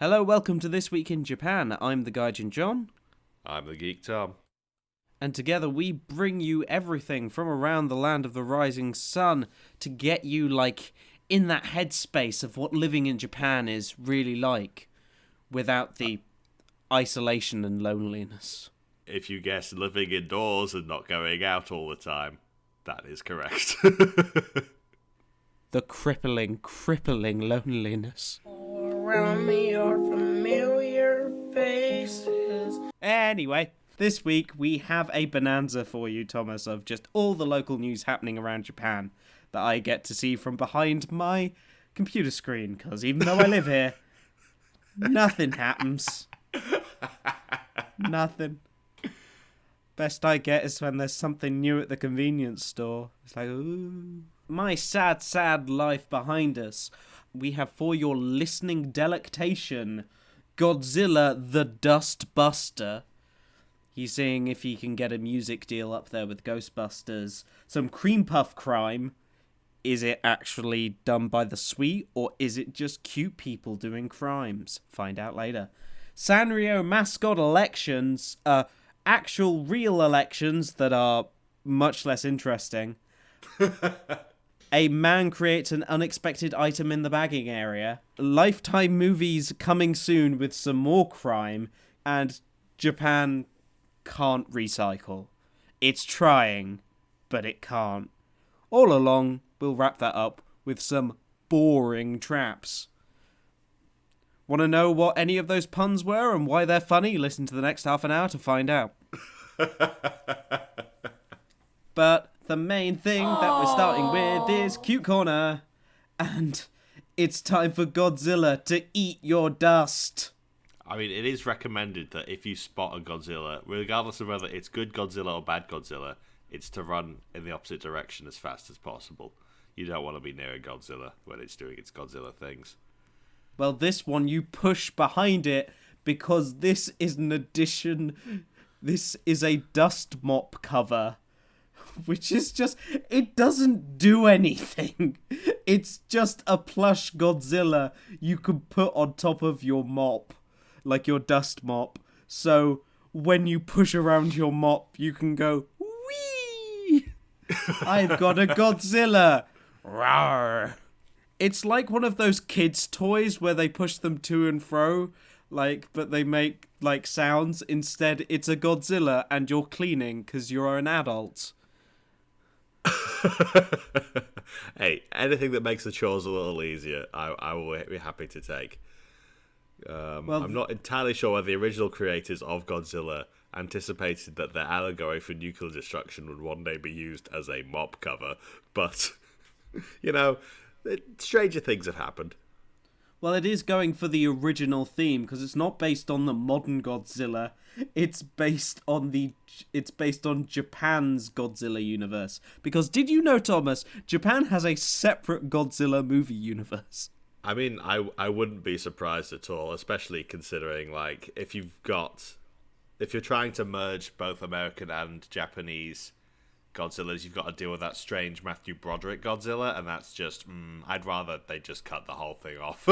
Hello, welcome to This Week in Japan. I'm the Gaijin John. I'm the Geek Tom. And together we bring you everything from around the land of the rising sun to get you, in that headspace of what living in Japan is really like, without the isolation and loneliness. If you guess living indoors and not going out all the time, that is correct. The crippling loneliness. Around me are familiar faces. Anyway, this week we have a bonanza for you, Thomas, of just all the local news happening around Japan that I get to see from behind my computer screen, because even though I live here, nothing happens. Nothing. Best I get is when there's something new at the convenience store. It's like, ooh. My sad life behind us. We have for your listening delectation, Godzilla the Dust Buster. He's seeing if he can get a music deal up there with Ghostbusters. Some cream puff crime. Is it actually done by the sweet, or is it just cute people doing crimes? Find out later. Sanrio Mascot elections, actual real elections that are much less interesting. A man creates an unexpected item in the bagging area. Lifetime movies coming soon with some more crime. And Japan can't recycle. It's trying, but it can't. All along, we'll wrap that up with some boring traps. Want to know what any of those puns were and why they're funny? Listen to the next half an hour to find out. But the main thing that we're starting with is Cute Corner. And it's time for Godzilla to eat your dust. I mean, it is recommended that if you spot a Godzilla, regardless of whether it's good Godzilla or bad Godzilla, it's to run in the opposite direction as fast as possible. You don't want to be near a Godzilla when it's doing its Godzilla things. Well, this one you push behind it because this is an addition. This is a dust mop cover, which is just, it doesn't do anything. It's just a plush Godzilla you can put on top of your mop, like your dust mop. So when you push around your mop, you can go, whee! I've got a Godzilla! Rawr! It's like one of those kids' toys where they push them to and fro, but they make, sounds. Instead, it's a Godzilla and you're cleaning because you're an adult. Hey, anything that makes the chores a little easier, I will be happy to take. I'm not entirely sure whether the original creators of Godzilla anticipated that their allegory for nuclear destruction would one day be used as a mop cover, but, stranger things have happened. Well, it is going for the original theme because it's not based on the modern Godzilla. It's based on Japan's Godzilla universe. Because did you know, Thomas, Japan has a separate Godzilla movie universe? I mean, I wouldn't be surprised at all, especially considering, if you're trying to merge both American and Japanese Godzillas, you've got to deal with that strange Matthew Broderick Godzilla, and that's just, I'd rather they just cut the whole thing off.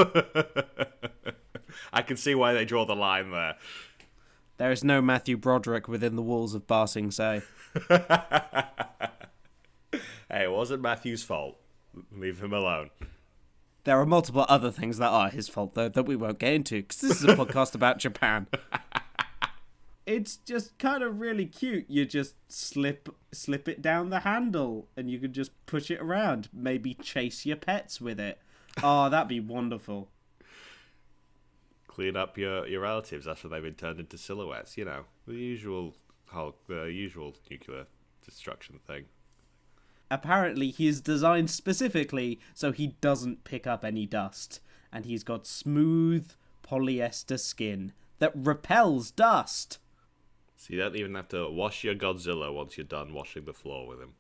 I can see why they draw the line there. There is no Matthew Broderick within the walls of Ba Sing Se. Hey, it wasn't Matthew's fault. Leave him alone. There are multiple other things that are his fault, though, that we won't get into, because this is a podcast about Japan. It's just kind of really cute. You just slip it down the handle, and you can just push it around. Maybe chase your pets with it. Oh, that'd be wonderful. Clean up your relatives after they've been turned into silhouettes. The usual nuclear destruction thing. Apparently, he is designed specifically so he doesn't pick up any dust. And he's got smooth polyester skin that repels dust. So you don't even have to wash your Godzilla once you're done washing the floor with him.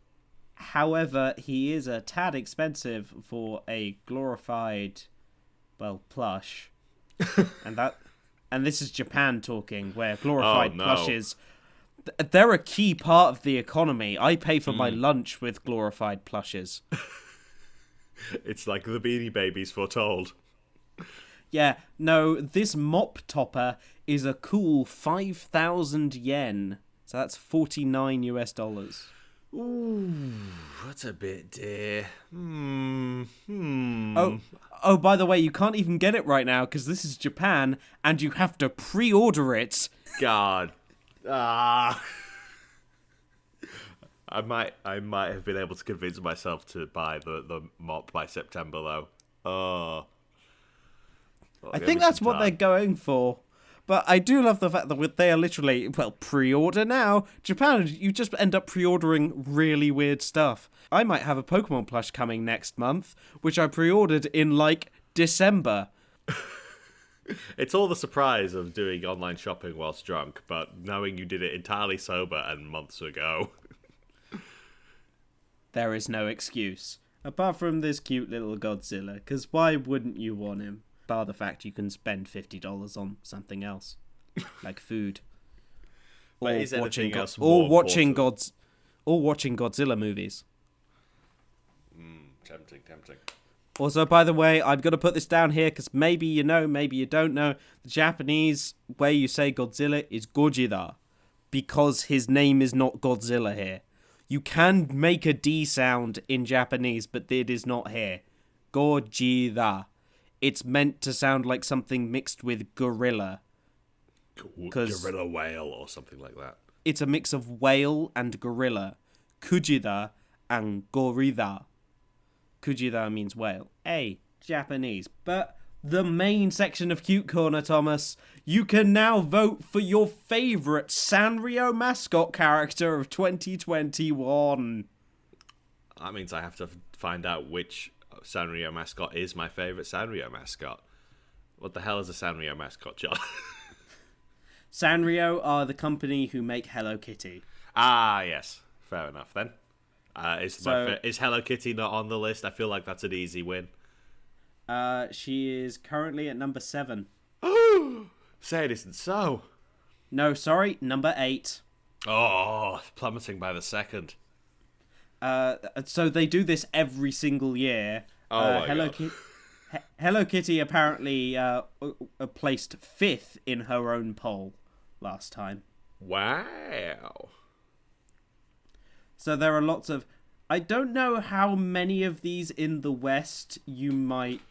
However, he is a tad expensive for a glorified, plush. and this is Japan talking, where glorified plushes, they're a key part of the economy. I pay for my lunch with glorified plushes. It's like the Beanie Babies foretold. Yeah, no, this mop topper is a cool 5,000 yen. So that's 49 US dollars. Ooh, that's a bit dear. Oh, by the way, you can't even get it right now because this is Japan and you have to pre-order it. God. Ah. I might have been able to convince myself to buy the mop by September though. Oh. Well, I think that's what they're going for. But I do love the fact that they are literally, well, pre-order now. Japan, you just end up pre-ordering really weird stuff. I might have a Pokemon plush coming next month, which I pre-ordered in, like, December. It's all the surprise of doing online shopping whilst drunk, but knowing you did it entirely sober and months ago. There is no excuse. Apart from this cute little Godzilla, because why wouldn't you want him? Bar the fact you can spend $50 on something else, like food, But is anything else or more watching important? watching Godzilla movies. Tempting. Also, by the way, I'm gonna put this down here because maybe you know, maybe you don't know. The Japanese way you say Godzilla is Gojira, because his name is not Godzilla here. You can make a D sound in Japanese, but it is not here. Gojira. It's meant to sound like something mixed with gorilla. Gorilla whale or something like that. It's a mix of whale and gorilla. Kujira and gorilla. Kujira means whale. Japanese. But the main section of Cute Corner, Thomas, you can now vote for your favourite Sanrio mascot character of 2021. That means I have to find out which Sanrio mascot is my favourite Sanrio mascot. What the hell is a Sanrio mascot, John? Sanrio are the company who make Hello Kitty. Ah, yes. Fair enough, then. Is Hello Kitty not on the list? I feel like that's an easy win. She is currently at number 7. Say it isn't so. No, sorry, number 8. Oh, plummeting by the second. So they do this every single year. Oh my God. Hello Kitty apparently placed 5th in her own poll last time. Wow. So there are lots of... I don't know how many of these in the West you might,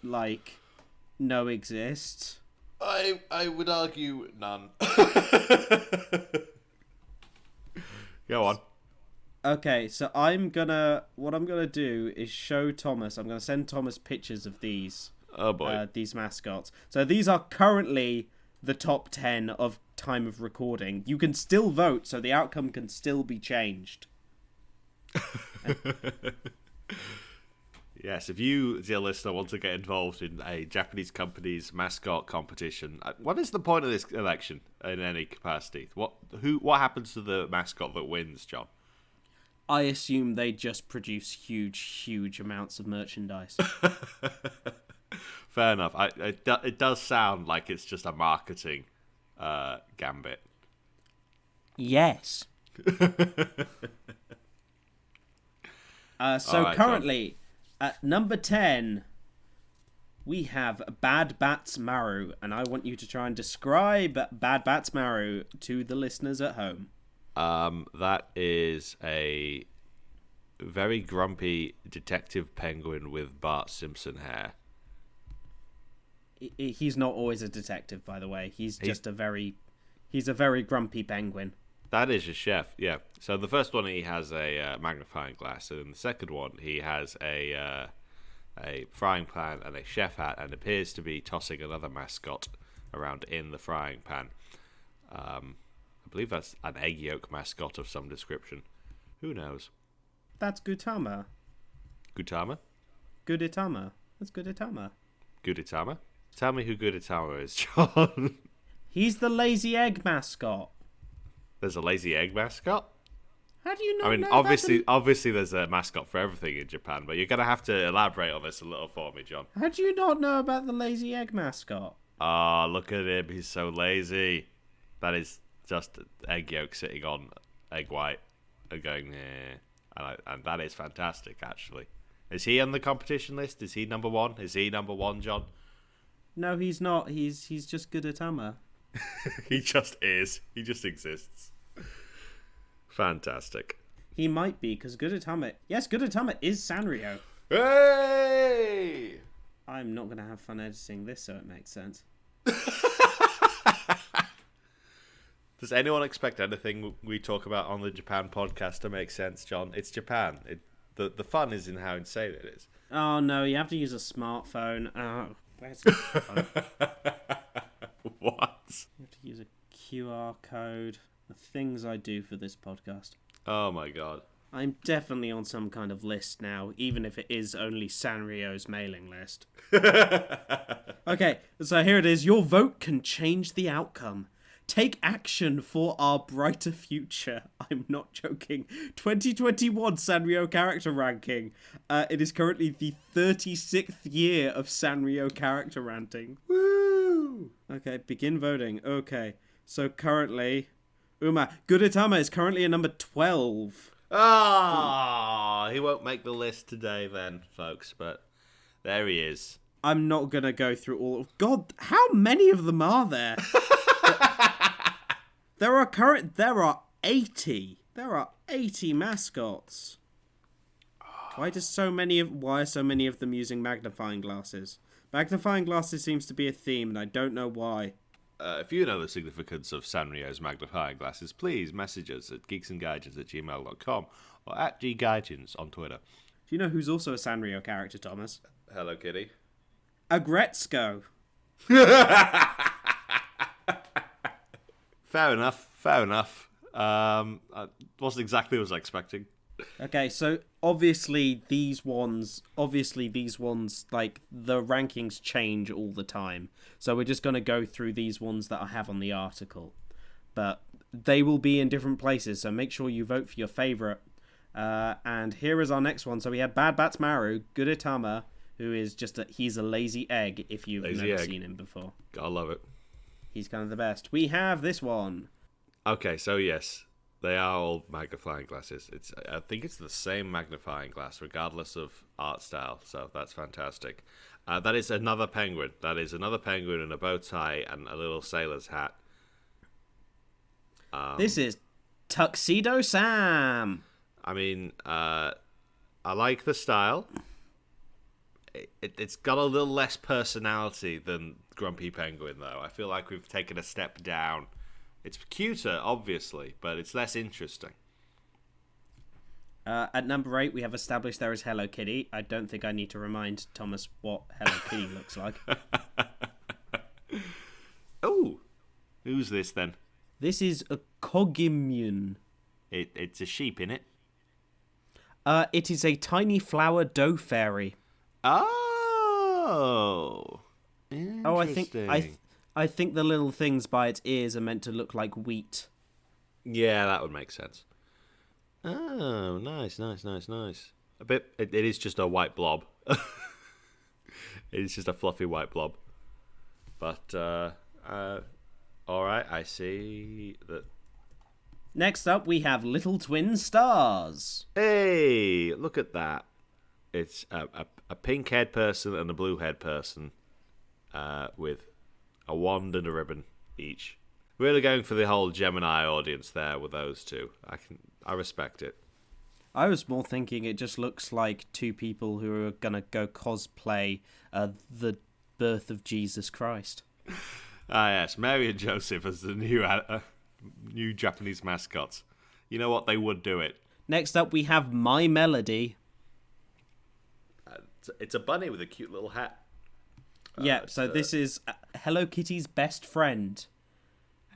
know exist. I would argue none. Go on. Okay, so what I'm gonna do is show Thomas. I'm gonna send Thomas pictures of these. Oh boy. These mascots. So these are currently the top 10 of time of recording. You can still vote, so the outcome can still be changed. Yes, if you, dear listener, want to get involved in a Japanese company's mascot competition, what is the point of this election in any capacity? What happens to the mascot that wins, John? I assume they just produce huge amounts of merchandise. Fair enough. It does sound like it's just a marketing gambit. Yes. So right, currently, at number 10, we have Bad Bats Maru, and I want you to try and describe Bad Bats Maru to the listeners at home. That is a very grumpy detective penguin with Bart Simpson hair. He's not always a detective, by the way. He's a very grumpy penguin. That is a chef, yeah. So the first one, he has a magnifying glass, and in the second one, he has a frying pan and a chef hat, and appears to be tossing another mascot around in the frying pan. I believe that's an egg yolk mascot of some description. Who knows? That's Gutama. Gutama? Gudetama. That's Gudetama. Gudetama? Tell me who Gudetama is, John. He's the lazy egg mascot. There's a lazy egg mascot? How do you not I mean, know obviously there's a mascot for everything in Japan, but you're going to have to elaborate on this a little for me, John. How do you not know about the lazy egg mascot? Ah, look at him. He's so lazy. That is just egg yolk sitting on egg white and going, and that is fantastic, actually. Is he on the competition list? Is he number 1? Is he number 1, John? No, he's not. He's just Gudetama. He just is. He just exists. Fantastic. He might be, because Gudetama... Yes, Gudetama is Sanrio. Hey! I'm not going to have fun editing this, so it makes sense. Does anyone expect anything we talk about on the Japan podcast to make sense, John? It's Japan. The fun is in how insane it is. Oh, no, you have to use a smartphone. Oh, where's the phone? What? You have to use a QR code. The things I do for this podcast. Oh my god. I'm definitely on some kind of list now, even if it is only Sanrio's mailing list. Okay, so here it is. Your vote can change the outcome. Take action for our brighter future. I'm not joking. 2021 Sanrio character ranking. It is currently the 36th year of Sanrio character ranking. Woo! Okay, begin voting. Okay, so currently... Gudetama is currently at number 12. Ah, he won't make the list today then, folks, but there he is. I'm not going to go through all of... God, how many of them are there? There are 80. There are 80 mascots. Why are so many of them using magnifying glasses? Magnifying glasses seems to be a theme, and I don't know why. If you know the significance of Sanrio's magnifying glasses, please message us at geeksandgaijins@gmail.com or at @ggaijins on Twitter. Do you know who's also a Sanrio character, Thomas? Hello, Kitty. Agretzko. Fair enough. Wasn't exactly what I was expecting. Okay, so obviously these ones, like, the rankings change all the time. So we're just going to go through these ones that I have on the article. But they will be in different places, so make sure you vote for your favourite. And here is our next one. So we had Bad Bats Maru, Gudetama, who is he's a lazy egg if you've never seen him before. I love it. He's kind of the best. We have this one. Okay, so yes, they are all magnifying glasses. I think it's the same magnifying glass, regardless of art style. So that's fantastic. That is another penguin. That is another penguin in a bow tie and a little sailor's hat. This is Tuxedo Sam. I mean, I like the style. It's got a little less personality than Grumpy Penguin, though. I feel like we've taken a step down. It's cuter, obviously, but it's less interesting. At number 8, we have established there is Hello Kitty. I don't think I need to remind Thomas what Hello Kitty looks like. Oh, who's this then? This is a Kogimyun. It's a sheep, innit? It is a tiny flower dough fairy. Oh, interesting. Oh, I think the little things by its ears are meant to look like wheat. Yeah, that would make sense. Oh, nice. A bit. It is just a white blob. It is just a fluffy white blob. But all right, I see that. Next up, we have Little Twin Stars. Hey, look at that! It's a pink-haired person and a blue-haired person, with a wand and a ribbon each. Really going for the whole Gemini audience there with those two. I respect it. I was more thinking it just looks like two people who are gonna go cosplay the birth of Jesus Christ. Ah, yes, Mary and Joseph as the new Japanese mascots. You know what? They would do it. Next up, we have My Melody. It's a bunny with a cute little hat. Yeah, so this is Hello Kitty's best friend.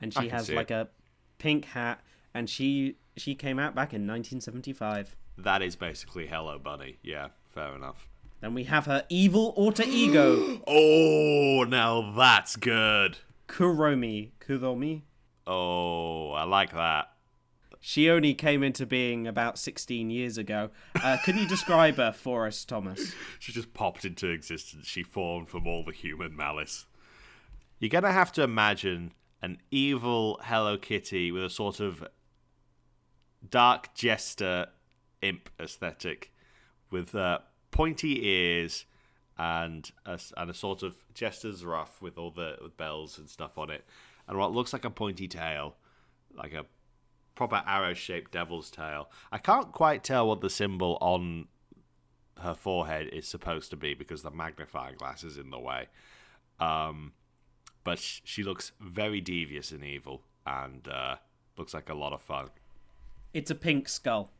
And she has like a pink hat, and she came out back in 1975. That is basically Hello Bunny. Yeah, fair enough. Then we have her evil alter ego. Oh, now that's good. Kuromi. Oh, I like that. She only came into being about 16 years ago. Can you describe her for us, Thomas? She just popped into existence. She formed from all the human malice. You're going to have to imagine an evil Hello Kitty with a sort of dark jester imp aesthetic with pointy ears and a sort of jester's ruff with all the bells and stuff on it, and what looks like a pointy tail, like a proper arrow-shaped devil's tail. I can't quite tell what the symbol on her forehead is supposed to be because the magnifying glass is in the way. But she looks very devious and evil, and looks like a lot of fun. It's a pink skull.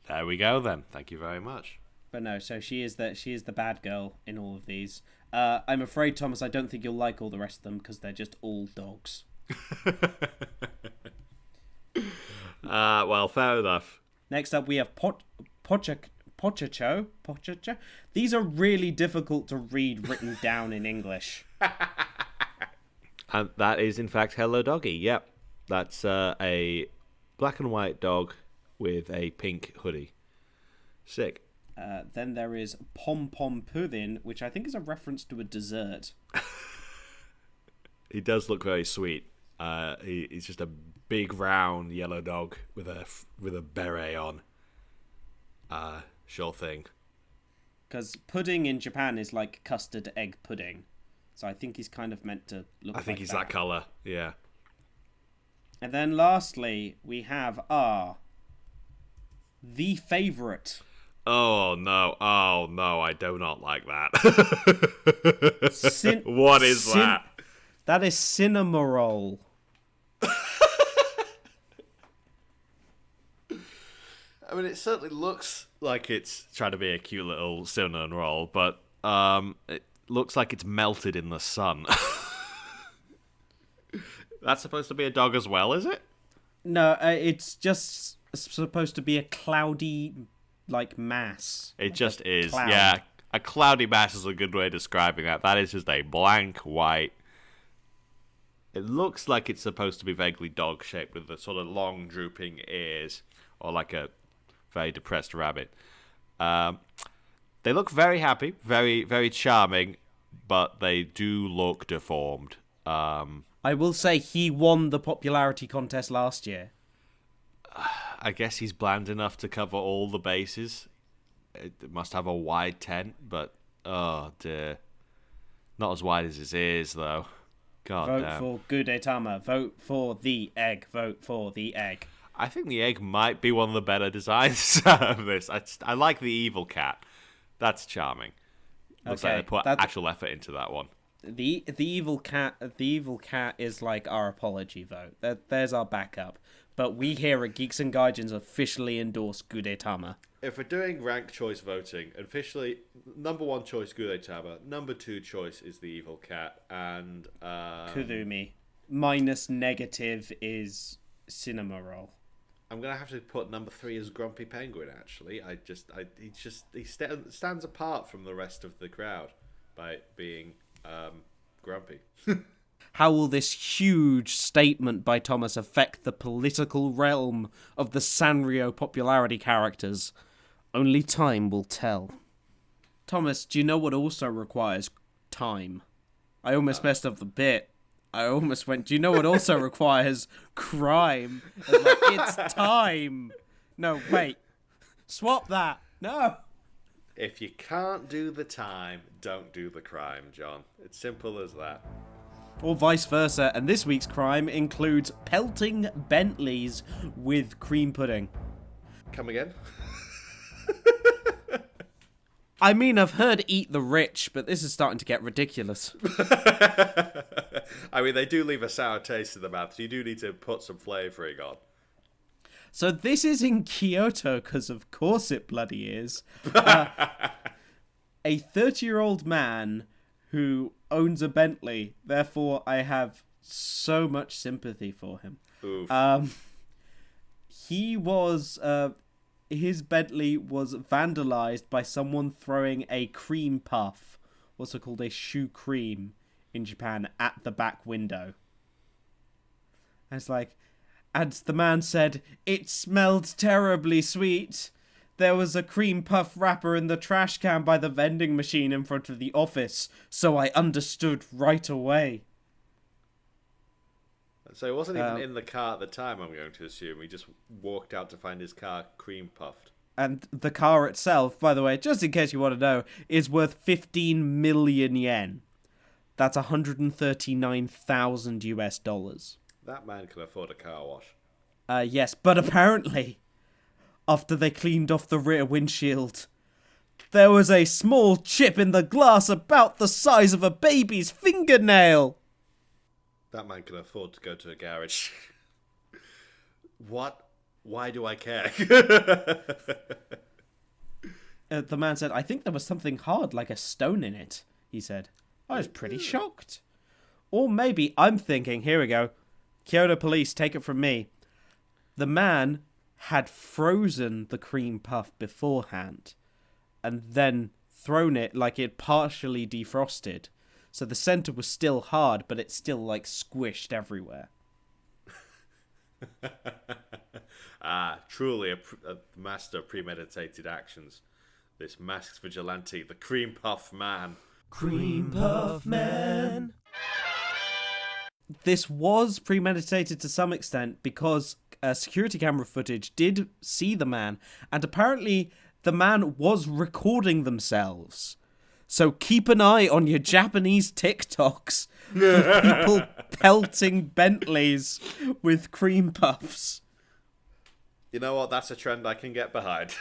There we go then. Thank you very much. But no, so she is the bad girl in all of these. I'm afraid, Thomas, I don't think you'll like all the rest of them because they're just all dogs. Well, fair enough. Next up, we have Pochacho. These are really difficult to read written down in English. And that is, in fact, Hello Doggy. Yep. That's a black and white dog with a pink hoodie. Sick. Then there is Pom Pom Poutine, which I think is a reference to a dessert. He does look very sweet. He's just a big round yellow dog with a beret on. Sure thing. Because pudding in Japan is like custard egg pudding, so I think he's kind of meant to look. I think he's that color. Yeah. And then lastly, we have the favorite. Oh no! I do not like that. What is that? That is cinema roll. I mean, it certainly looks like it's trying to be a cute little cinnamon roll, but it looks like it's melted in the sun. That's supposed to be a dog as well, is it? No, it's just supposed to be a cloudy, like, mass. It just is. Cloud. Yeah, a cloudy mass is a good way of describing that. That is just a blank white. It looks like it's supposed to be vaguely dog-shaped with the sort of long, drooping ears, or like a very depressed rabbit. They look very happy, very, very charming, but they do look deformed. I will say he won the popularity contest last year. I guess he's bland enough to cover all the bases. It must have a wide tent, but oh dear. Not as wide as his ears, though. God Vote damn. for Gudetama. Vote for the egg. Vote for the egg. I think the egg might be one of the better designs of this. I like the evil cat. That's charming. Looks like they put actual effort into that one. The evil cat is like our apology vote. There's our backup. But we here at Geeks and Gaijins officially endorse Gudetama. If we're doing rank choice voting, officially number one choice Gudetama, number two choice is the evil cat, and Kuzumi. Minus negative is cinema roll. I'm gonna have to put number three as Grumpy Penguin. Actually, he stands apart from the rest of the crowd by being grumpy. How will this huge statement by Thomas affect the political realm of the Sanrio popularity characters? Only time will tell. Thomas, do you know what also requires time? I almost messed up the bit. I almost went, do you know what also requires crime? I was like, it's time. No, wait. Swap that. No. If you can't do the time, don't do the crime, John. It's simple as that. Or vice versa, and this week's crime includes pelting Bentleys with cream pudding. Come again? I mean, I've heard eat the rich, but this is starting to get ridiculous. I mean, they do leave a sour taste in the mouth, so you do need to put some flavouring on. So this is in Kyoto, because of course it bloody is. A 30-year-old man who owns a Bentley, therefore I have so much sympathy for him. Oof. His Bentley was vandalized by someone throwing a cream puff, also called a shoe cream in Japan, at the back window. And it's like, and the man said, "It smelled terribly sweet. There was a cream puff wrapper in the trash can by the vending machine in front of the office, so I understood right away." So he wasn't even in the car at the time, I'm going to assume. He just walked out to find his car cream puffed. And the car itself, by the way, just in case you want to know, is worth 15 million yen. That's 139,000 US dollars. That man can afford a car wash. Yes, but apparently, after they cleaned off the rear windshield, there was a small chip in the glass about the size of a baby's fingernail. That man can afford to go to a garage. What? Why do I care? The man said, I think there was something hard, like a stone in it, he said. I was pretty shocked. Or maybe, I'm thinking, here we go. Kyoto police, take it from me. The man had frozen the cream puff beforehand and then thrown it like it partially defrosted. So the center was still hard, but it's still like squished everywhere. Truly a master of premeditated actions. This masked vigilante, the cream puff man. Cream puff man. This was premeditated to some extent because security camera footage did see the man, and apparently the man was recording themselves. So keep an eye on your Japanese TikToks for people pelting Bentleys with cream puffs. You know what? That's a trend I can get behind.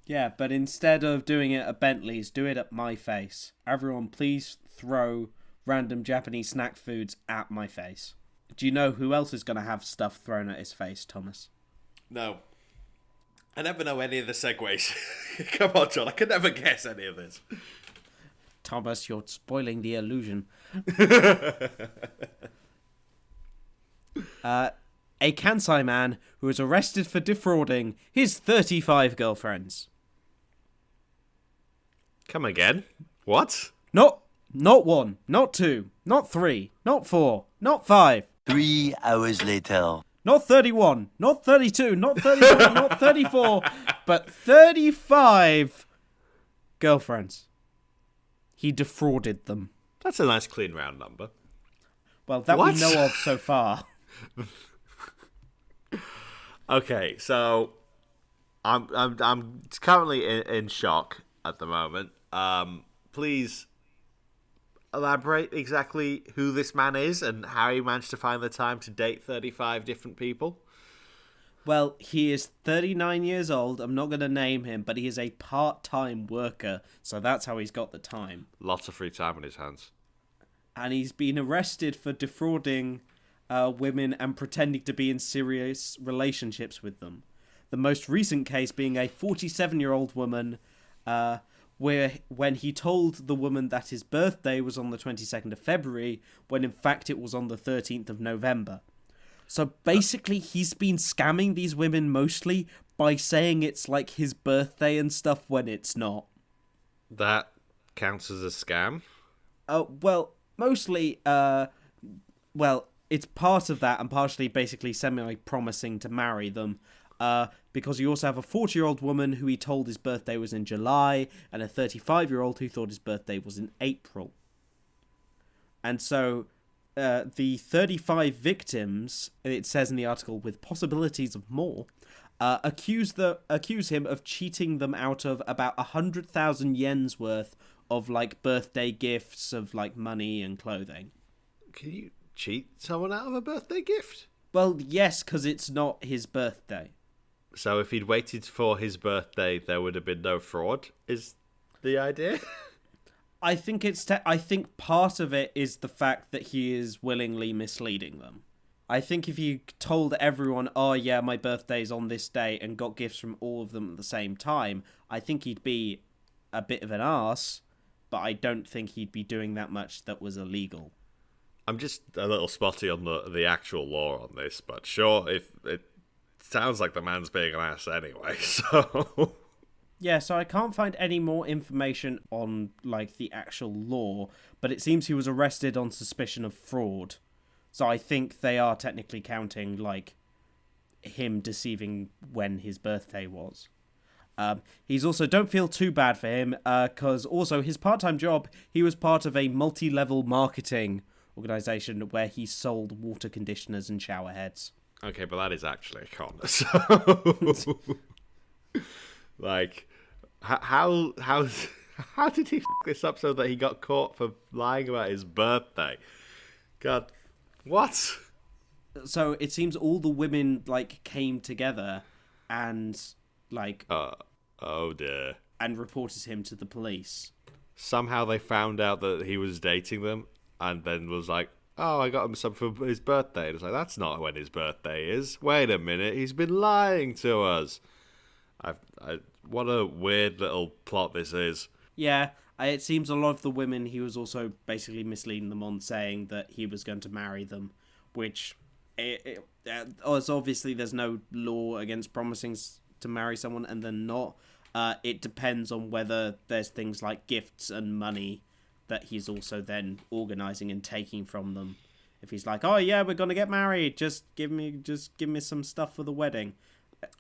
Yeah, but instead of doing it at Bentley's, do it at my face. Everyone, please throw random Japanese snack foods at my face. Do you know who else is going to have stuff thrown at his face, Thomas? No. I never know any of the segues. Come on, John. I could never guess any of this. Thomas, you're spoiling the illusion. A Kansai man who was arrested for defrauding his 35 girlfriends. Come again? What? Not 1, not 2, not 3, not 4, not 5. 3 hours later. Not 31, not 32, not 34, not 34, but 35 girlfriends. He defrauded them. That's a nice clean round number. Well, that What? we know of so far. Okay, so I'm currently in shock at the moment. Please elaborate exactly who this man is and how he managed to find the time to date 35 different people. Well, he is 39 years old. I'm not going to name him, but he is a part-time worker, so that's how he's got the time. Lots of free time on his hands. And he's been arrested for defrauding women and pretending to be in serious relationships with them. The most recent case being a 47-year-old woman where when he told the woman that his birthday was on the 22nd of February, when in fact it was on the 13th of November. So basically, he's been scamming these women mostly by saying it's like his birthday and stuff when it's not. That counts as a scam? Well, mostly, it's part of that and partially basically semi-promising to marry them. Because you also have a 40-year-old woman who he told his birthday was in July, and a 35-year-old who thought his birthday was in April. And so the 35 victims, it says in the article, with possibilities of more, accuse him of cheating them out of about 100,000 yen's worth of like birthday gifts of like money and clothing. Can you cheat someone out of a birthday gift? Well, yes, because it's not his birthday. So if he'd waited for his birthday, there would have been no fraud, is the idea? I think I think part of it is the fact that he is willingly misleading them. I think if you told everyone, oh yeah, my birthday's on this day, and got gifts from all of them at the same time, I think he'd be a bit of an arse, but I don't think he'd be doing that much that was illegal. I'm just a little spotty on the actual law on this, but sure, if it sounds like the man's being an ass anyway, so... Yeah, so I can't find any more information on, like, the actual law, but it seems he was arrested on suspicion of fraud. So I think they are technically counting, like, him deceiving when his birthday was. He's also, don't feel too bad for him, because also his part-time job, he was part of a multi-level marketing organisation where he sold water conditioners and shower heads. Okay, but that is actually a con. So, like, how did he f this up so that he got caught for lying about his birthday? God, what? So it seems all the women like came together and like Oh dear. and reported him to the police. Somehow they found out that he was dating them, and then was like, "Oh, I got him something for his birthday." And it's like, that's not when his birthday is. Wait a minute, he's been lying to us. What a weird little plot this is. Yeah, it seems a lot of the women he was also basically misleading them on, saying that he was going to marry them, which as obviously there's no law against promising to marry someone and then not. It depends on whether there's things like gifts and money that he's also then organising and taking from them. If he's like, "Oh yeah, we're gonna get married. Just give me some stuff for the wedding."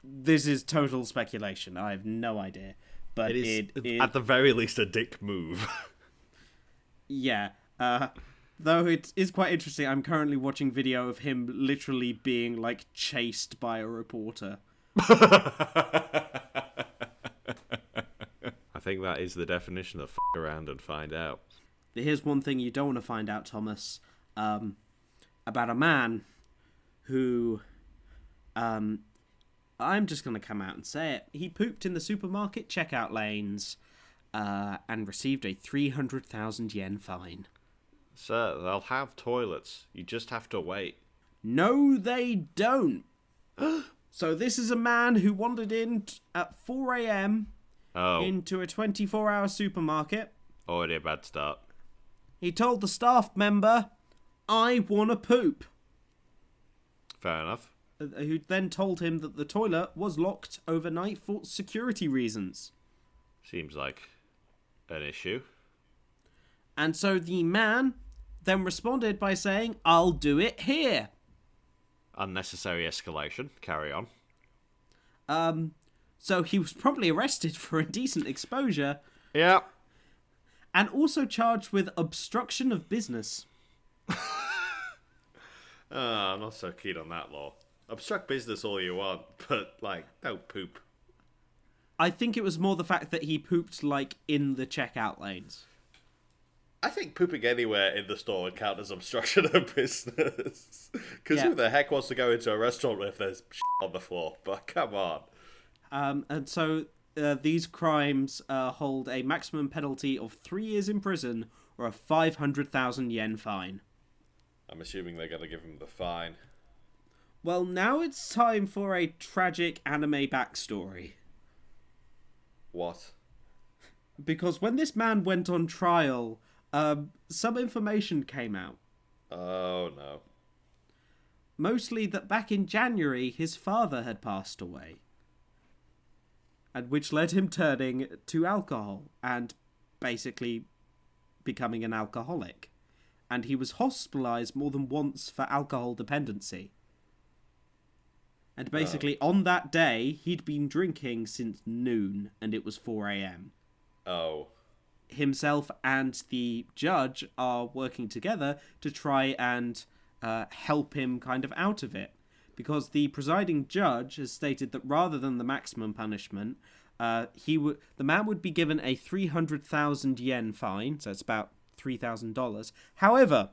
This is total speculation. I have no idea. But It is at the very least a dick move. Yeah. Though it is quite interesting. I'm currently watching video of him literally being like chased by a reporter. I think that is the definition of f around and find out. Here's one thing you don't want to find out, Thomas. About a man who, I'm just going to come out and say it. He pooped in the supermarket checkout lanes and received a 300,000 yen fine. Sir, they'll have toilets. You just have to wait. No, they don't. So this is a man who wandered in at 4 a.m. into a 24-hour supermarket. Already a bad start. He told the staff member, "I want to poop." Fair enough. Who then told him that the toilet was locked overnight for security reasons. Seems like an issue. And so the man then responded by saying, "I'll do it here." Unnecessary escalation. Carry on. So he was promptly arrested for indecent exposure Yeah. and also charged with obstruction of business. I'm not so keen on that law. Obstruct business all you want, but, like, don't poop. I think it was more the fact that he pooped, like, in the checkout lanes. I think pooping anywhere in the store would count as obstruction of business. Because Yeah. who the heck wants to go into a restaurant if there's shit on the floor? But come on. And so these crimes hold a maximum penalty of 3 years in prison or a 500,000 yen fine. I'm assuming they're going to give him the fine. Well, now it's time for a tragic anime backstory. What? Because when this man went on trial, some information came out. Oh, no. Mostly that back in January, his father had passed away. And which led him turning to alcohol and basically becoming an alcoholic. And he was hospitalized more than once for alcohol dependency. And basically, on that day, he'd been drinking since noon, and it was 4 a.m. Oh. Himself and the judge are working together to try and help him kind of out of it. Because the presiding judge has stated that rather than the maximum punishment, the man would be given a 300,000 yen fine, so it's about $3,000. However,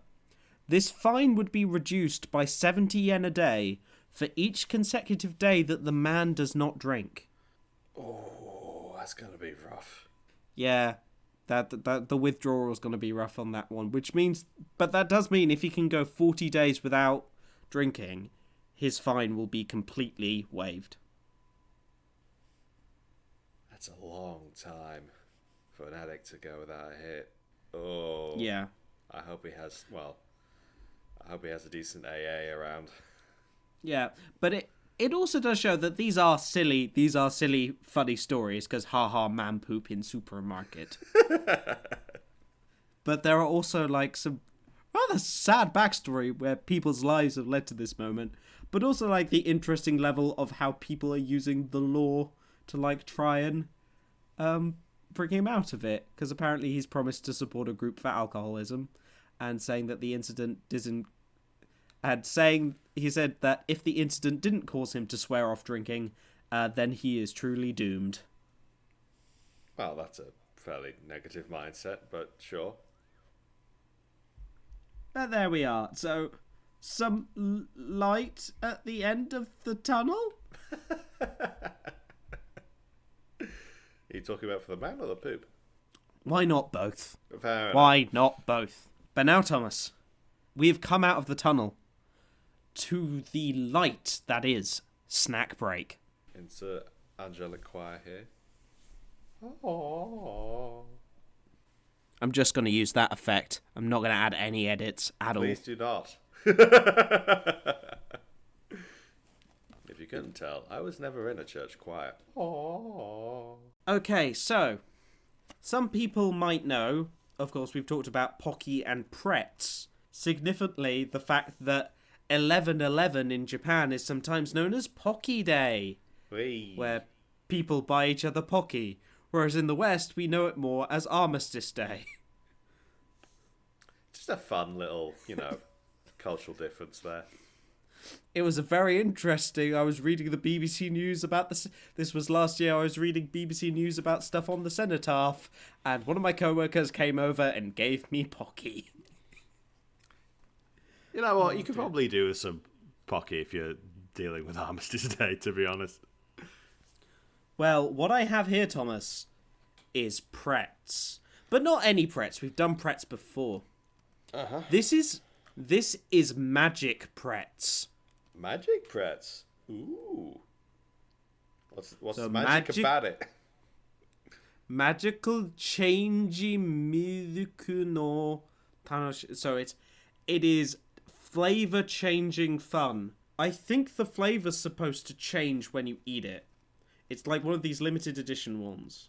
this fine would be reduced by 70 yen a day for each consecutive day that the man does not drink. Oh, that's going to be rough. Yeah, that the withdrawal is going to be rough on that one, but that does mean if he can go 40 days without drinking, his fine will be completely waived. That's a long time for an addict to go without a hit. Oh. Yeah. I hope he has a decent AA around. Yeah, but it also does show that these are silly, funny stories, because haha, man poop in supermarket. But there are also, like, some rather sad backstory where people's lives have led to this moment, but also, like, the interesting level of how people are using the law to, like, try and bring him out of it, because apparently he's promised to support a group for alcoholism, and saying that the incident isn't and he said that if the incident didn't cause him to swear off drinking, then he is truly doomed. Well, that's a fairly negative mindset, but sure. But there we are. So, some light at the end of the tunnel? Are you talking about for the man or the poop? Why not both? Fair enough. Why not both? But now, Thomas, we have come out of the tunnel to the light that is snack break. Insert angelic choir here. Oh. I'm just going to use that effect. I'm not going to add any edits at all. Please do not. If you couldn't tell, I was never in a church choir. Oh. Okay, so some people might know, of course, we've talked about Pocky and Pretz. Significantly, the fact that 11/11 in Japan is sometimes known as Pocky Day, Whee. where people buy each other Pocky, whereas in the West we know it more as Armistice Day. Just a fun little, cultural difference there. It was a very interesting. I was reading the BBC News about this. This was last year. I was reading BBC News about stuff on the cenotaph, and one of my co-workers came over and gave me Pocky. You know what? You could probably do with some Pocky if you're dealing with Armistice Day, to be honest. Well, what I have here, Thomas, is Pretz. But not any Pretz. We've done Pretz before. Uh-huh. This is Magic Pretz. Magic Pretz? Ooh. What's So the magic about it? Magical changey miruku no tanoshi. So it is flavor changing fun. I think the flavor's supposed to change when you eat it. It's like one of these limited edition ones.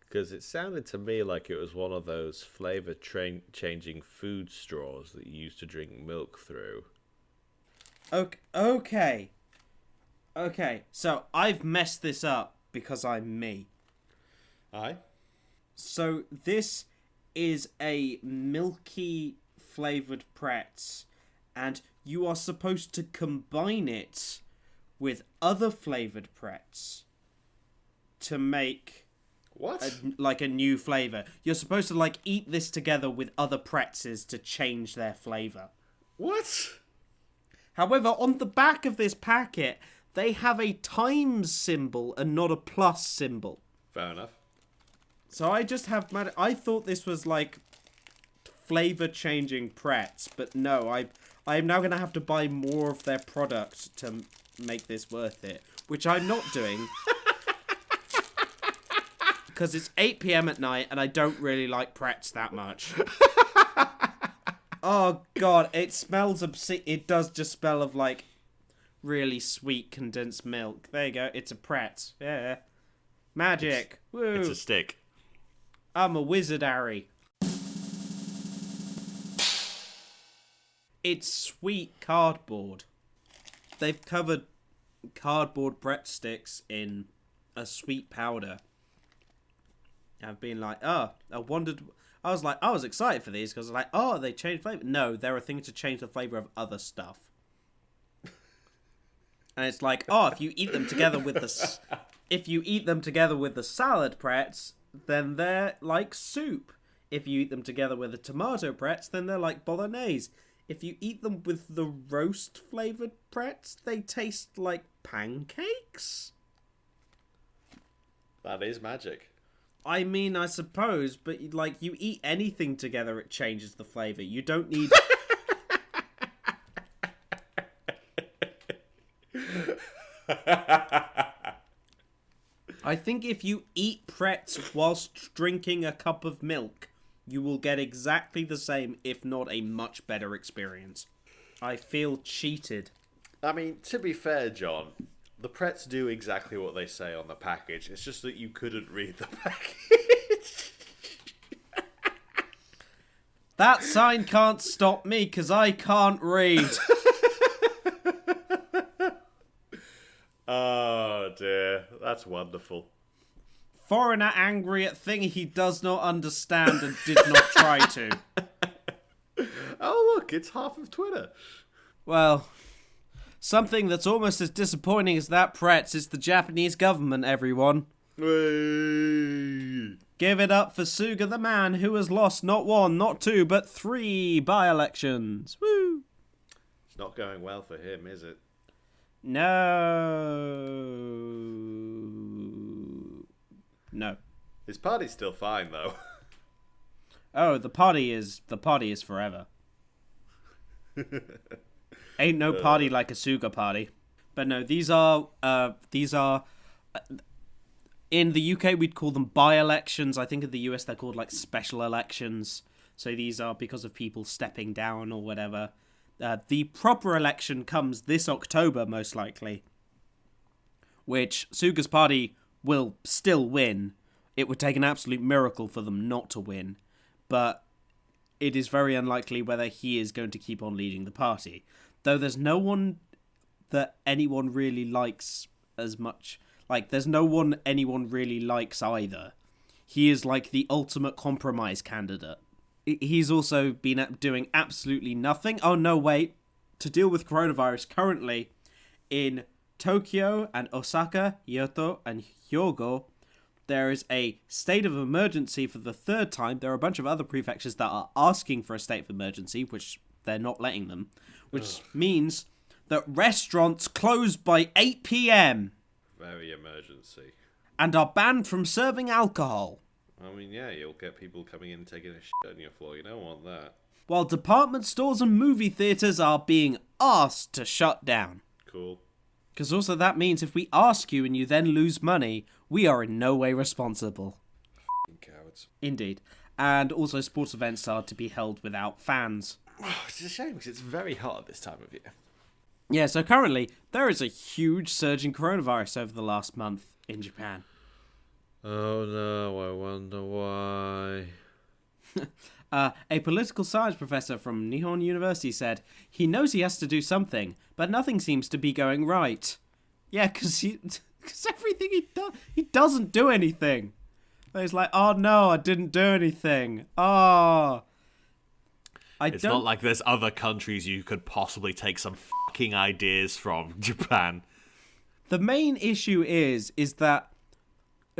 Because it sounded to me like it was one of those flavor changing food straws that you used to drink milk through. Okay. So I've messed this up because I'm me. Aye? So this is a milky flavored Pretz, and you are supposed to combine it with other flavored Pretz to make What? a new flavor. You're supposed to eat this together with other Pretzes to change their flavor. What? However, on the back of this packet, they have a times symbol and not a plus symbol. Fair enough. So I just have... I thought this was flavor-changing Pretz, but no, I'm now going to have to buy more of their product to make this worth it, which I'm not doing. Because it's 8 p.m. at night, and I don't really like Pretz that much. Oh, God, it smells obscene. It does just smell of, really sweet condensed milk. There you go, it's a Pretz. Yeah. Magic. Woo. It's a stick. I'm a wizard, Harry. It's sweet cardboard. They've covered cardboard Pretz sticks in a sweet powder. I've been I was excited for these because they changed flavor. No, they're a thing to change the flavor of other stuff. And it's if you eat them together with the salad Pretz, then they're like soup. If you eat them together with a tomato Pretz, then they're like bolognese. If you eat them with the roast flavored Pretz, they taste like pancakes. That is magic. I mean, I suppose, but you eat anything together, it changes the flavor. You don't need... I think if you eat Pretz whilst drinking a cup of milk, you will get exactly the same, if not a much better experience. I feel cheated. I mean, to be fair, John, the Pretz do exactly what they say on the package. It's just that you couldn't read the package. That sign can't stop me, because I can't read. Oh, dear. That's wonderful. Foreigner angry at thing he does not understand and did not try to. Oh, look, it's half of Twitter. Well, something that's almost as disappointing as that, Pretz, is the Japanese government, everyone. Whee! Give it up for Suga the man who has lost not 1, not 2, but 3 by-elections. Woo! It's not going well for him, is it? No. His party's still fine, though. Oh, the party is forever. Ain't no party like a Suga party. But no, these are in the UK we'd call them by-elections. I think in the US they're called like special elections. So these are because of people stepping down or whatever. The proper election comes this October, most likely, which Suga's party will still win. It would take an absolute miracle for them not to win, but it is very unlikely whether he is going to keep on leading the party. Though there's no one that anyone really likes as much. Like, there's no one anyone really likes either. He is like the ultimate compromise candidate. He's also been doing absolutely nothing. Oh, no, wait. To deal with coronavirus currently in Tokyo and Osaka, Kyoto and Hyogo, there is a state of emergency for the 3rd time. There are a bunch of other prefectures that are asking for a state of emergency, which they're not letting them, which means that restaurants close by 8 p.m. Very emergency. and are banned from serving alcohol. I mean, yeah, you'll get people coming in and taking a shit on your floor. You don't want that. While department stores and movie theatres are being asked to shut down. Cool. Because also that means if we ask you and you then lose money, we are in no way responsible. Cowards. Indeed. And also sports events are to be held without fans. It's a shame because it's very hot at this time of year. Yeah, so currently there is a huge surge in coronavirus over the last month in Japan. Oh no, I wonder why. A political science professor from Nihon University said he knows he has to do something, but nothing seems to be going right. Yeah, because everything he doesn't do anything. He's like, oh no, I didn't do anything. Oh. It's not like there's other countries you could possibly take some fucking ideas from, Japan. The main issue is that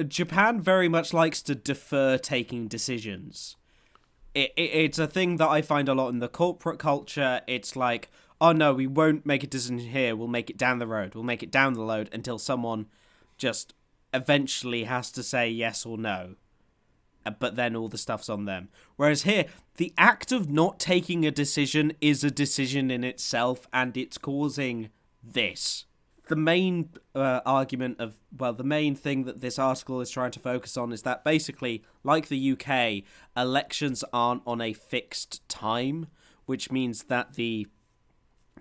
Japan very much likes to defer taking decisions. It's a thing that I find a lot in the corporate culture. It's like, oh no, we won't make a decision here. We'll make it down the road. We'll make it down the road until someone just eventually has to say yes or no. But then all the stuff's on them. Whereas here, the act of not taking a decision is a decision in itself, and it's causing this. The main the main thing that this article is trying to focus on is that basically, like the UK, elections aren't on a fixed time, which means that the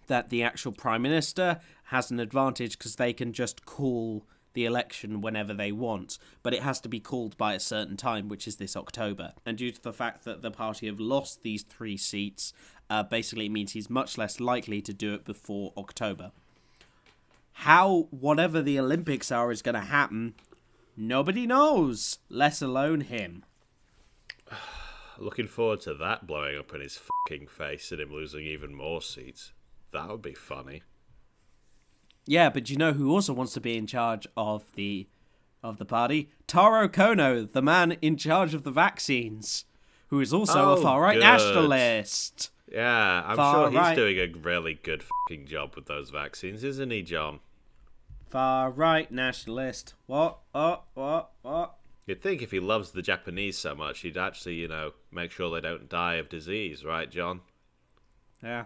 actual Prime Minister has an advantage because they can just call the election whenever they want, but it has to be called by a certain time, which is this October. And due to the fact that the party have lost these 3 seats, basically it means he's much less likely to do it before October. How whatever the Olympics are is going to happen, nobody knows, let alone him. Looking forward to that blowing up in his fucking face and him losing even more seats. That would be funny. Yeah, but you know who also wants to be in charge of the party? Taro Kono, the man in charge of the vaccines, who is also a far-right nationalist. Yeah, I'm sure he's doing a really good fucking job with those vaccines, isn't he, John? Far-right nationalist. What? You'd think if he loves the Japanese so much, he'd actually, make sure they don't die of disease, right, John? Yeah.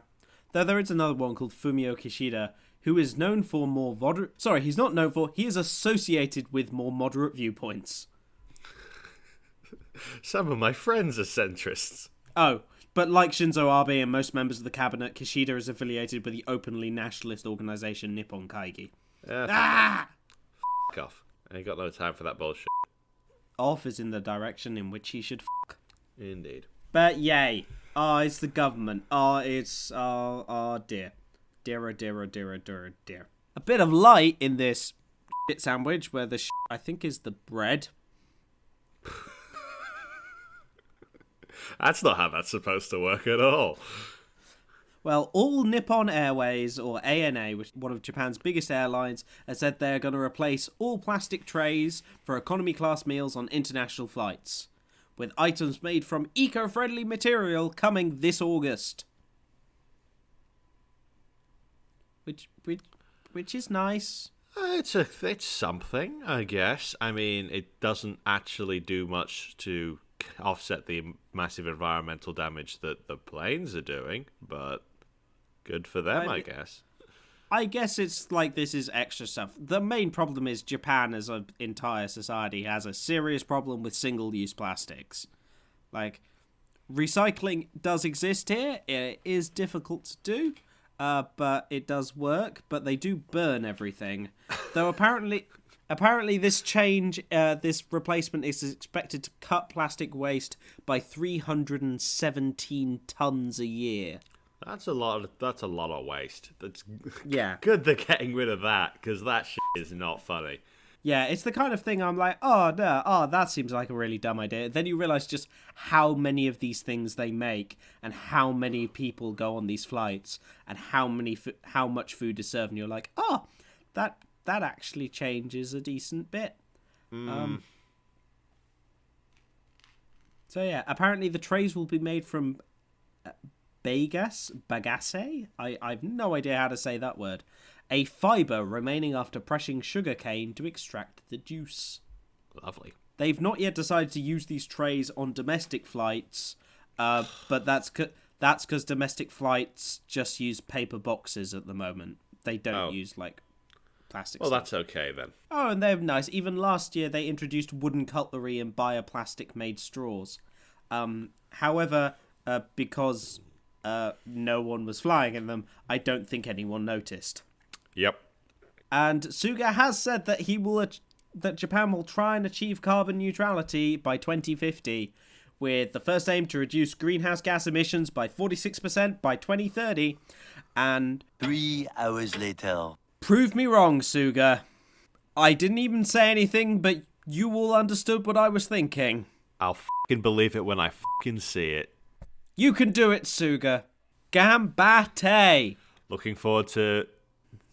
Though there is another one called Fumio Kishida, who is known for more moderate... Sorry, he's not known for... He is associated with more moderate viewpoints. Some of my friends are centrists. Oh, but like Shinzo Abe and most members of the cabinet, Kishida is affiliated with the openly nationalist organisation Nippon Kaigi. F off. I ain't got no time for that bullshit. Off is in the direction in which he should f***. Indeed. But yay. It's the government. It's... dear. Dear. A bit of light in this shit sandwich where the I think is the bread. That's not how that's supposed to work at all. Well, all Nippon Airways, or ANA, which is one of Japan's biggest airlines, has said they're going to replace all plastic trays for economy class meals on international flights, with items made from eco-friendly material coming this August. Which is nice. It's something, I guess. I mean, it doesn't actually do much to offset the massive environmental damage that the planes are doing, but good for them, I guess. I guess it's like this is extra stuff. The main problem is Japan as an entire society has a serious problem with single-use plastics. Like, recycling does exist here. It is difficult to do, but it does work. But they do burn everything. Though apparently this change, this replacement is expected to cut plastic waste by 317 tons a year. That's a lot of waste. That's Yeah. good they're getting rid of that, because that shit is not funny. Yeah, it's the kind of thing I'm like, that seems like a really dumb idea. Then you realise just how many of these things they make and how many people go on these flights and how much food is served, and you're like, that actually changes a decent bit. So yeah, apparently the trays will be made from bagasse? I've no idea how to say that word. A fibre remaining after pressing sugar cane to extract the juice. Lovely. They've not yet decided to use these trays on domestic flights, but that's because domestic flights just use paper boxes at the moment. They don't use, like, plastic Well, stuff. that's okay, then. Oh, and they're nice. Even last year, they introduced wooden cutlery and bioplastic-made straws. However, because no one was flying in them, I don't think anyone noticed. Yep. And Suga has said that that Japan will try and achieve carbon neutrality by 2050, with the first aim to reduce greenhouse gas emissions by 46% by 2030. And 3 hours later. prove me wrong, Suga. I didn't even say anything, but you all understood what I was thinking. I'll fucking believe it when I fucking see it. You can do it, Suga. Gambate! Looking forward to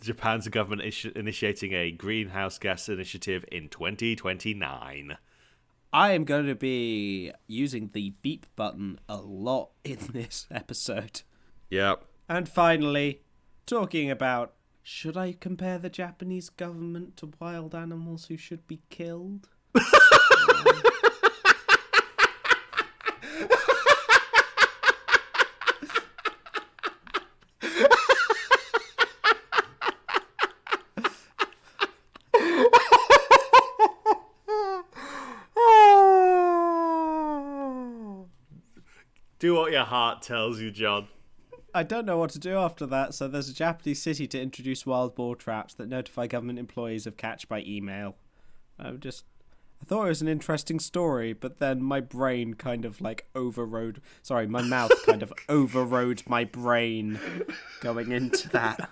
Japan's government initiating a greenhouse gas initiative in 2029. I am going to be using the beep button a lot in this episode. Yep. And finally, talking about, should I compare the Japanese government to wild animals who should be killed? Do what your heart tells you, John. I don't know what to do after that, so there's a Japanese city to introduce wild boar traps that notify government employees of catch by email. I thought it was an interesting story, but then my brain kind of like my mouth kind of overrode my brain going into that.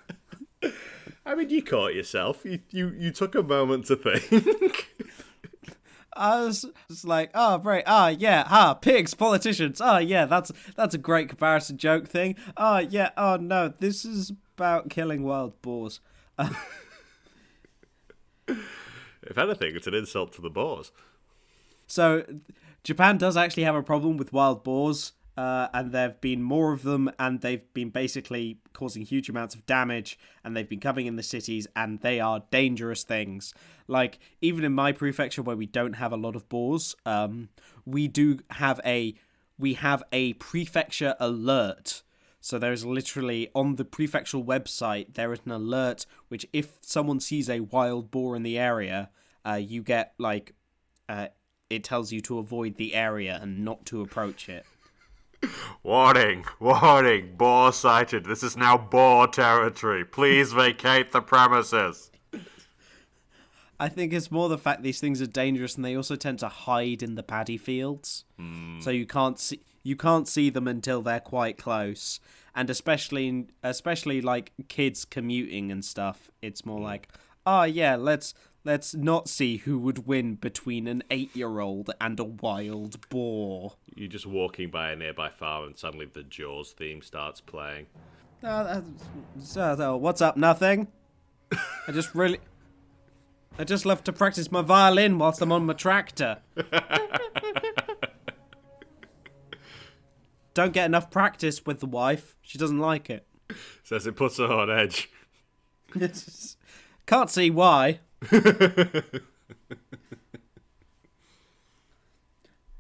I mean, you caught yourself. You took a moment to think. I was just like, pigs, politicians. That's a great comparison joke thing. No, this is about killing wild boars. If anything, it's an insult to the boars. So, Japan does actually have a problem with wild boars, and there have been more of them, and they've been basically causing huge amounts of damage, and they've been coming in the cities, and they are dangerous things. Like, even in my prefecture where we don't have a lot of boars, we have a prefecture alert. So there's literally, on the prefectural website, there is an alert which, if someone sees a wild boar in the area, you get, it tells you to avoid the area and not to approach it. Warning, boar sighted. This is now boar territory. Please vacate the premises. I think it's more the fact these things are dangerous, and they also tend to hide in the paddy fields. So you can't see them until they're quite close. And especially like kids commuting and stuff, it's more like, let's not see who would win between an 8-year-old and a wild boar. You're just walking by a nearby farm and suddenly the Jaws theme starts playing. So, what's up? Nothing. I just love to practice my violin whilst I'm on my tractor. Don't get enough practice with the wife. She doesn't like it. Says it puts her on edge. Can't see why.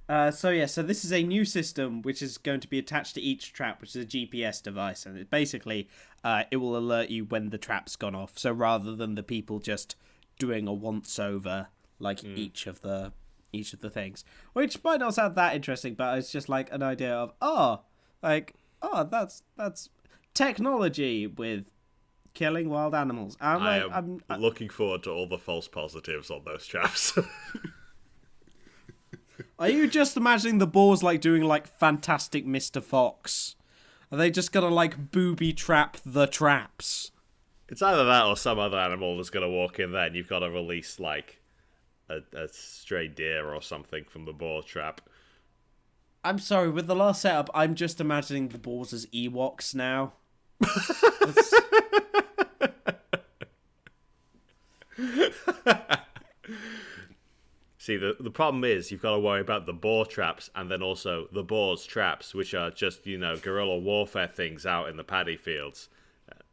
So this is a new system which is going to be attached to each trap, which is a GPS device, and it basically it will alert you when the trap's gone off. So rather than the people just doing a once over like each of the things, which might not sound that interesting, but it's just like an idea of that's technology with killing wild animals. I'm looking forward to all the false positives on those traps. Are you just imagining the Boars like doing like Fantastic Mr. Fox? Are they just gonna like booby trap the traps? It's either that or some other animal that's gonna walk in there and you've got to release like a stray deer or something from the boar trap. I'm sorry, with the last setup, I'm just imagining the Boars as Ewoks now. See, the problem is you've got to worry about the boar traps and then also the boars traps, which are just, guerrilla warfare things out in the paddy fields.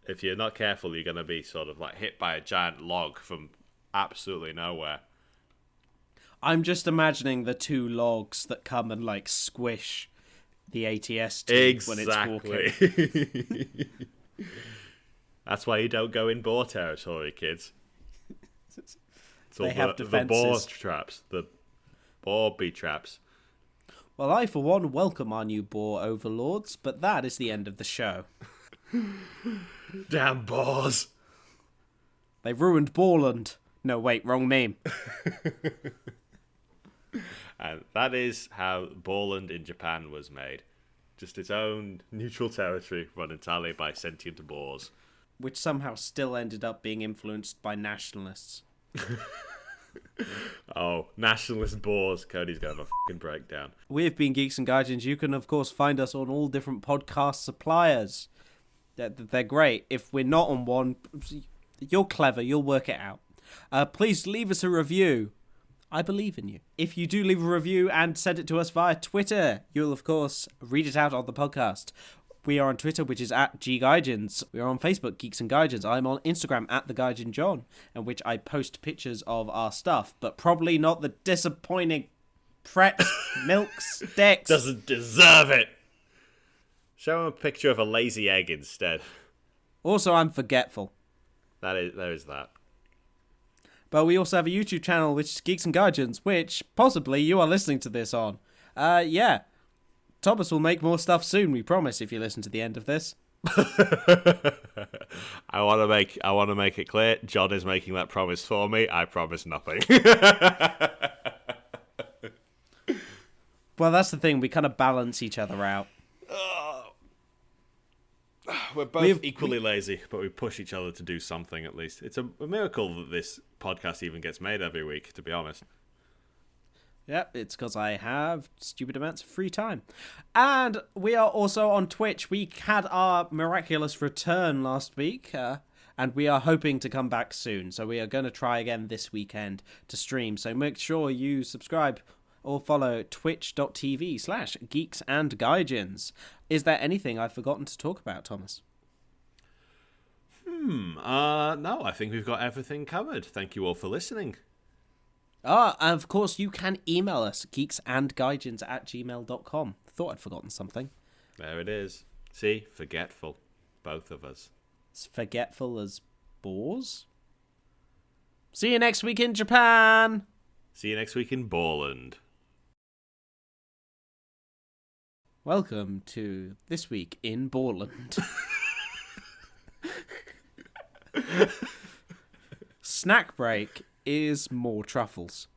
If you're not careful, you're going to be sort of like hit by a giant log from absolutely nowhere. I'm just imagining the two logs that come and like squish the ATS team when it's walking. That's why you don't go in boar territory, kids. It's all the boar traps, the boar bee traps. Well, I, for one, welcome our new boar overlords, but that is the end of the show. Damn boars. They've ruined Borland. No, wait, wrong meme. And that is how Borland in Japan was made. Just its own neutral territory run entirely by sentient boars. Which somehow still ended up being influenced by nationalists. Oh, nationalist boars. Cody's going to have a fucking breakdown. We have been Geeks and Gaijins. You can, of course, find us on all different podcast suppliers. They're great. If we're not on one, you're clever. You'll work it out. Please leave us a review. I believe in you. If you do leave a review and send it to us via Twitter, you'll, of course, read it out on the podcast. We are on Twitter, which is at @GGaijins. We are on Facebook, Geeks and Gaijins. I'm on Instagram, @TheGaijinJohn, in which I post pictures of our stuff, but probably not the disappointing Pret milk sticks. Doesn't deserve it. Show him a picture of a lazy egg instead. Also, I'm forgetful. There is that. But we also have a YouTube channel, which is Geeks and Gaijins, which possibly you are listening to this on. Yeah. Thomas will make more stuff soon, we promise, if you listen to the end of this. I want to make it clear, John is making that promise for me. I promise nothing. Well, that's the thing. We kind of balance each other out. We're both equally lazy, but we push each other to do something at least. It's a miracle that this podcast even gets made every week, to be honest. Yep, it's because I have stupid amounts of free time. And we are also on Twitch. We had our miraculous return last week, and we are hoping to come back soon. So we are going to try again this weekend to stream. So make sure you subscribe or follow twitch.tv/geeksandgaijins. Is there anything I've forgotten to talk about, Thomas? No, I think we've got everything covered. Thank you all for listening. And of course, you can email us, geeksandgaijins@gmail.com. Thought I'd forgotten something. There it is. See? Forgetful. Both of us. As forgetful as Boars. See you next week in Japan! See you next week in Borland. Welcome to This Week in Borland. Snack break is more truffles.